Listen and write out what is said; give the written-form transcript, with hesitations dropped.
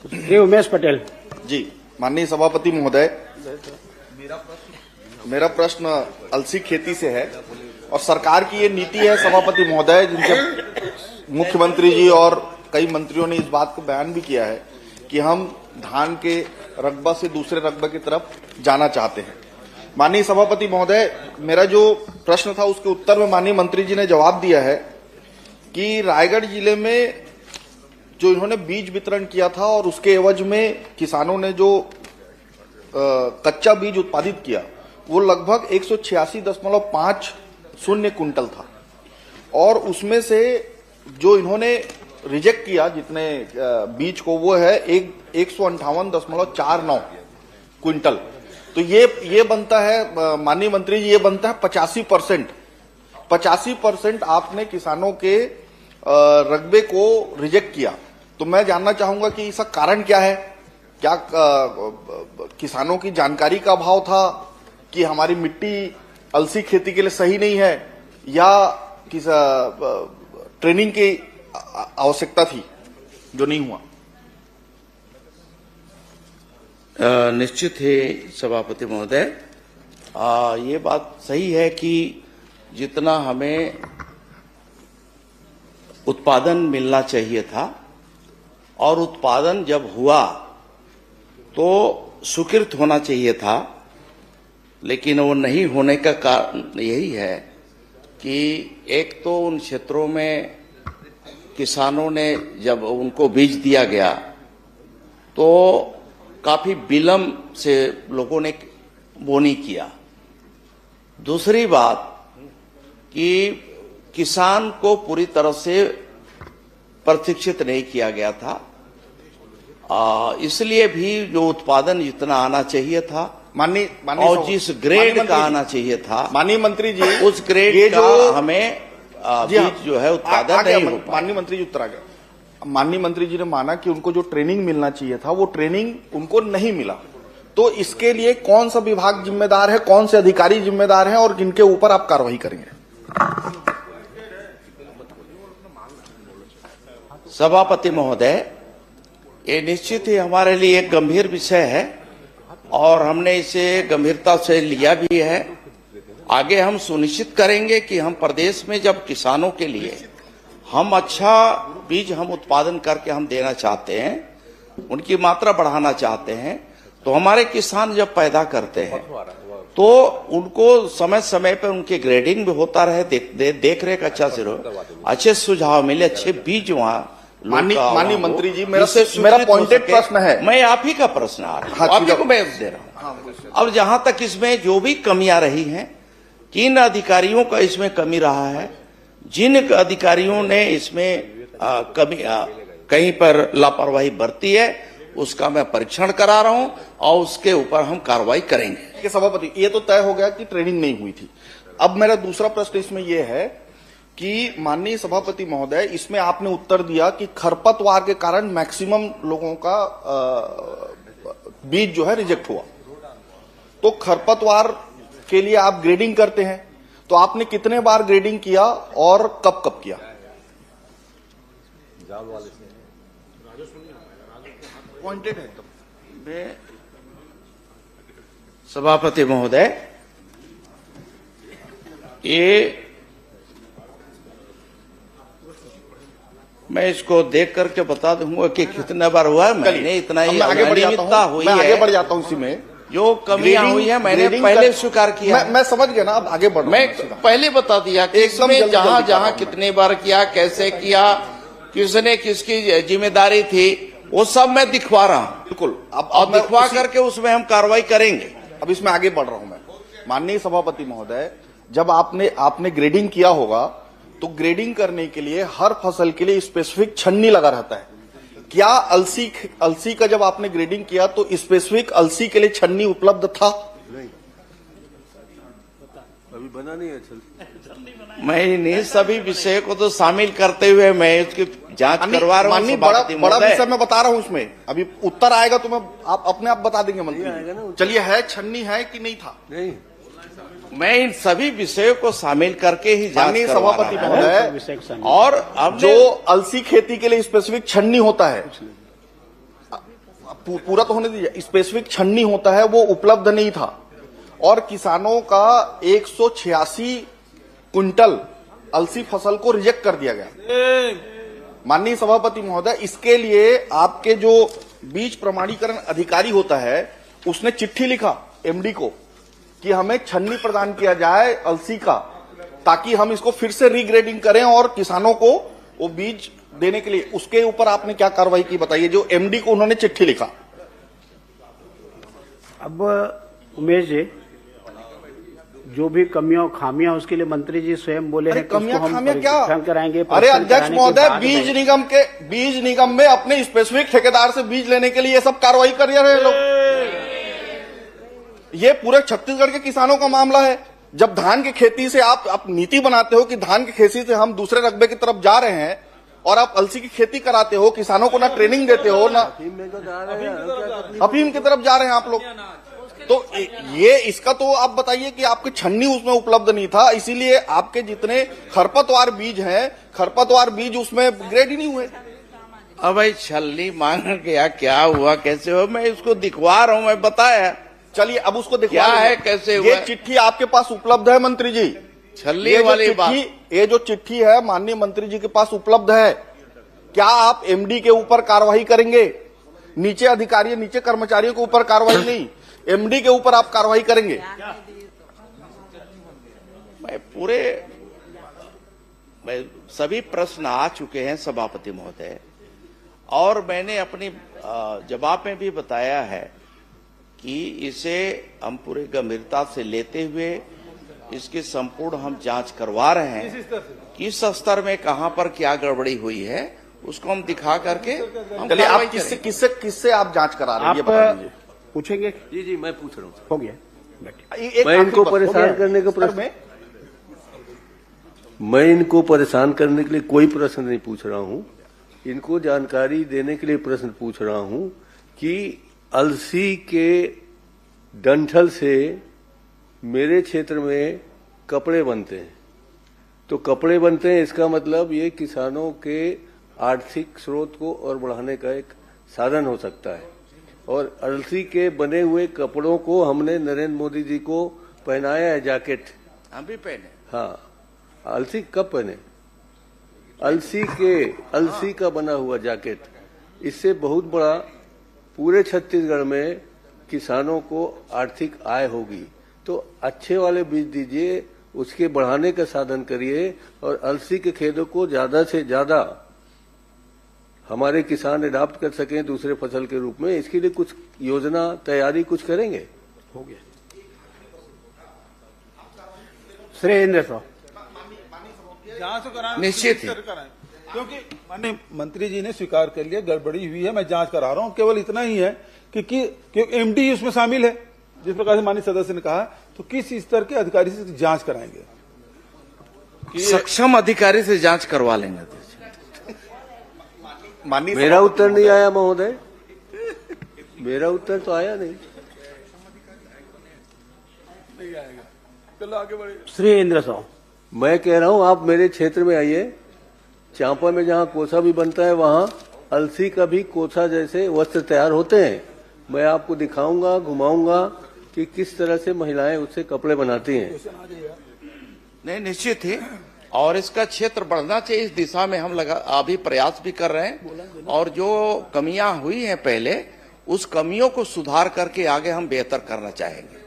श्री उमेश पटेल जी। माननीय सभापति महोदय, मेरा प्रश्न अलसी खेती से है और सरकार की ये नीति है सभापति महोदय, जिनके मुख्यमंत्री जी और कई मंत्रियों ने इस बात को बयान भी किया है कि हम धान के रकबा से दूसरे रकबे की तरफ जाना चाहते हैं। माननीय सभापति महोदय, मेरा जो प्रश्न था उसके उत्तर में माननीय मंत्री जी ने जवाब दिया है कि रायगढ़ जिले में जो इन्होंने बीज वितरण किया था और उसके एवज में किसानों ने जो कच्चा बीज उत्पादित किया वो लगभग 186.50 कुंटल था और उसमें से जो इन्होंने रिजेक्ट किया जितने बीज को वो है 158.49 क्विंटल। तो ये बनता है माननीय मंत्री जी, ये बनता है 85% आपने किसानों के रकबे को रिजेक्ट किया। तो मैं जानना चाहूंगा कि इसका कारण क्या है? क्या किसानों की जानकारी का अभाव था कि हमारी मिट्टी अलसी खेती के लिए सही नहीं है, या किस ट्रेनिंग की आवश्यकता थी जो नहीं हुआ? निश्चित है सभापति महोदय, ये बात सही है कि जितना हमें उत्पादन मिलना चाहिए था और उत्पादन जब हुआ तो स्वीकृत होना चाहिए था, लेकिन वो नहीं होने का कारण यही है कि एक तो उन क्षेत्रों में किसानों ने जब उनको बीज दिया गया तो काफी विलंब से लोगों ने बोनी किया। दूसरी बात कि किसान को पूरी तरह से प्रशिक्षित नहीं किया गया था, इसलिए भी जो उत्पादन जितना आना चाहिए था माननीय और जिस ग्रेड का आना चाहिए था माननीय मंत्री जी, उस ग्रेड का हमें बीज जो है उत्पादन नहीं हो पाया। माननीय मंत्री जी उत्तर आ गया। माननीय मंत्री जी ने माना कि उनको जो ट्रेनिंग मिलना चाहिए था वो ट्रेनिंग उनको नहीं मिला। तो इसके लिए कौन सा विभाग जिम्मेदार है, कौन से अधिकारी जिम्मेदार हैं और किनके ऊपर आप कार्रवाई करेंगे? सभापति महोदय, ये निश्चित ही हमारे लिए एक गंभीर विषय है और हमने इसे गंभीरता से लिया भी है। आगे हम सुनिश्चित करेंगे कि हम प्रदेश में जब किसानों के लिए हम अच्छा बीज हम उत्पादन करके हम देना चाहते हैं, उनकी मात्रा बढ़ाना चाहते हैं, तो हमारे किसान जब पैदा करते हैं तो उनको समय समय पर उनके ग्रेडिंग भी होता रहे, देख रेख अच्छा से रहो, अच्छे सुझाव मिले, अच्छे बीज वहाँ। माननीय मंत्री जी, मेरा पॉइंटेड प्रश्न है। मैं आप ही का प्रश्न आ रहा हूँ, आप ही को मैं दे रहा हूँ। अब जहां तक इसमें जो भी कमियां रही हैं, किन अधिकारियों का इसमें कमी रहा है, जिन अधिकारियों ने इसमें कहीं पर लापरवाही बरती है, उसका मैं परीक्षण करा रहा हूं और उसके ऊपर हम कार्रवाई करेंगे। सभापति, ये तो तय हो गया कि ट्रेनिंग नहीं हुई थी। अब मेरा दूसरा प्रश्न इसमें यह है कि माननीय सभापति महोदय, इसमें आपने उत्तर दिया कि खरपतवार के कारण मैक्सिमम लोगों का बीज जो है रिजेक्ट हुआ। तो खरपतवार के लिए आप ग्रेडिंग करते हैं, तो आपने कितने बार ग्रेडिंग किया और कब कब किया? पॉइंटेड है। सभापति महोदय, ये मैं इसको देख करके बता दूंगा कि कितने बार हुआ है। मैंने इतना ही अनियमितता हुई है, आगे बढ़ जाता हूं इसी में। जो कमियां हुई है मैंने पहले स्वीकार किया। मैं समझ गया ना, अब आगे बढ़। मैं पहले बता दिया कि इसमें जहां जहां कितने बार किया, कैसे किया, किसने किसकी जिम्मेदारी थी, वो सब मैं दिखवा रहा हूं। बिल्कुल, अब दिखवा करके उसमें हम कार्रवाई करेंगे। अब इसमें आगे बढ़ रहा हूं मैं। माननीय सभापति महोदय, जब आपने ग्रेडिंग किया होगा तो ग्रेडिंग करने के लिए हर फसल के लिए स्पेसिफिक छन्नी लगा रहता है। क्या अलसी का जब आपने ग्रेडिंग किया तो स्पेसिफिक अलसी के लिए छन्नी उपलब्ध था? नहीं, अभी बना नहीं है। मैं नहीं सभी विषय को तो शामिल करते हुए मैं उसकी जांच करवा रहा हूँ। बड़ा विषय मैं बता रहा हूँ, उसमें अभी उत्तर आएगा तो मैं आप अपने आप बता देंगे मंत्री। चलिए, है छन्नी है कि नहीं था? नहीं, मैं इन सभी विषयों को शामिल करके ही जांच करवा सभापति रहा महोदय, और अब जो अलसी खेती के लिए स्पेसिफिक छन्नी होता है पूरा तो होने दीजिए, स्पेसिफिक छन्नी होता है वो उपलब्ध नहीं था और किसानों का 186 क्विंटल अलसी फसल को रिजेक्ट कर दिया गया। माननीय सभापति महोदय, इसके लिए आपके जो बीज प्रमाणीकरण अधिकारी होता है उसने चिट्ठी लिखा एमडी को कि हमें छन्नी प्रदान किया जाए अलसी का, ताकि हम इसको फिर से रीग्रेडिंग करें और किसानों को वो बीज देने के लिए। उसके ऊपर आपने क्या कार्रवाई की बताइए, जो एमडी को उन्होंने चिट्ठी लिखा। अब उमेश जी, जो भी कमियां खामियां उसके लिए मंत्री जी स्वयं बोले हैं कि कमियां उसको हम खामियां क्या परीक्षण कराएंगे। अरे परीक्षण अध्यक्ष कराने के महोदय, बाद बीज निगम में अपने स्पेसिफिक ठेकेदार से बीज लेने के लिए ये सब कार्रवाई कर रहे हैं लोग। ये पूरे छत्तीसगढ़ के किसानों का मामला है। जब धान की खेती से आप नीति बनाते हो कि धान की खेती से हम दूसरे रकबे की तरफ जा रहे हैं और आप अलसी की खेती कराते हो, किसानों को ना ट्रेनिंग देते हो ना अफीम की तरफ जा रहे हैं आप लोग। तो ये इसका तो आप बताइए कि आपकी छन्नी उसमें उपलब्ध नहीं था, इसीलिए आपके जितने खरपतवार बीज हैं, खरपतवार बीज उसमें ग्रेड ही नहीं हुए। अब भाई छलनी मांग गया, क्या हुआ कैसे हुआ, मैं इसको दिखवा रहा हूं, मैं बताया। चलिए अब उसको दिखवा क्या है, लीजिए। कैसे हुआ? ये चिट्ठी आपके पास उपलब्ध है मंत्री जी, छलनी वाली बात। ये जो चिट्ठी है माननीय मंत्री जी के पास उपलब्ध है। क्या आप एमडी के ऊपर कार्रवाई करेंगे? नीचे अधिकारी, नीचे कर्मचारियों के ऊपर कार्रवाई नहीं, एमडी के ऊपर आप कार्रवाई करेंगे? मैं सभी प्रश्न आ चुके हैं सभापति महोदय, और मैंने अपनी जवाब में भी बताया है कि इसे हम पूरे गंभीरता से लेते हुए इसकी संपूर्ण हम जांच करवा रहे हैं। किस स्तर में कहां पर क्या गड़बड़ी हुई है उसको हम दिखा करके चलिए, आप किससे आप जांच करा रहे हैं ये बता दीजिए। पूछेंगे? जी मैं पूछ रहा हूँ। हो गया, मैं इनको परेशान करने का प्रश्न, मैं इनको परेशान करने के लिए कोई प्रश्न नहीं पूछ रहा हूँ। इनको जानकारी देने के लिए प्रश्न पूछ रहा हूँ कि अलसी के डंठल से मेरे क्षेत्र में कपड़े बनते हैं। तो कपड़े बनते हैं, इसका मतलब ये किसानों के आर्थिक स्रोत को और बढ़ाने का एक साधन हो सकता है। और अलसी के बने हुए कपड़ों को हमने नरेंद्र मोदी जी को पहनाया है, जैकेट हम भी पहने। हाँ, अलसी कब पहने? अलसी का बना हुआ जैकेट, इससे बहुत बड़ा पूरे छत्तीसगढ़ में किसानों को आर्थिक आय होगी। तो अच्छे वाले बीज दीजिए, उसके बढ़ाने का साधन करिए और अलसी के खेतों को ज्यादा से ज्यादा हमारे किसान अडॉप्ट कर सकें दूसरे फसल के रूप में। इसके लिए कुछ योजना तैयारी कुछ करेंगे? हो गया। सुरेंद्र साहब, जांच तो कराना निश्चित ही। क्योंकि माननीय मंत्री जी ने स्वीकार कर लिया गड़बड़ी हुई है, मैं जांच करा रहा हूं। केवल इतना ही है कि एमडी उसमें शामिल है, जिस प्रकार से माननीय सदस्य ने कहा, तो किस स्तर के अधिकारी से जांच कराएंगे? सक्षम अधिकारी से जांच करवा लेंगे। मेरा उत्तर नहीं आया महोदय, मेरा उत्तर तो आया नहीं। चलो आगे बढ़े। सुरेंद्र साहब, मैं कह रहा हूं आप मेरे क्षेत्र में आइए, चांपा में जहां कोसा भी बनता है वहां अलसी का भी कोसा जैसे वस्त्र तैयार होते हैं। मैं आपको दिखाऊंगा, घुमाऊंगा कि किस तरह से महिलाएं उससे कपड़े बनाती हैं। नहीं, निश्चित ही, और इसका क्षेत्र बढ़ना चाहिए। इस दिशा में हम अभी प्रयास भी कर रहे हैं, और जो कमियां हुई हैं पहले, उस कमियों को सुधार करके आगे हम बेहतर करना चाहेंगे।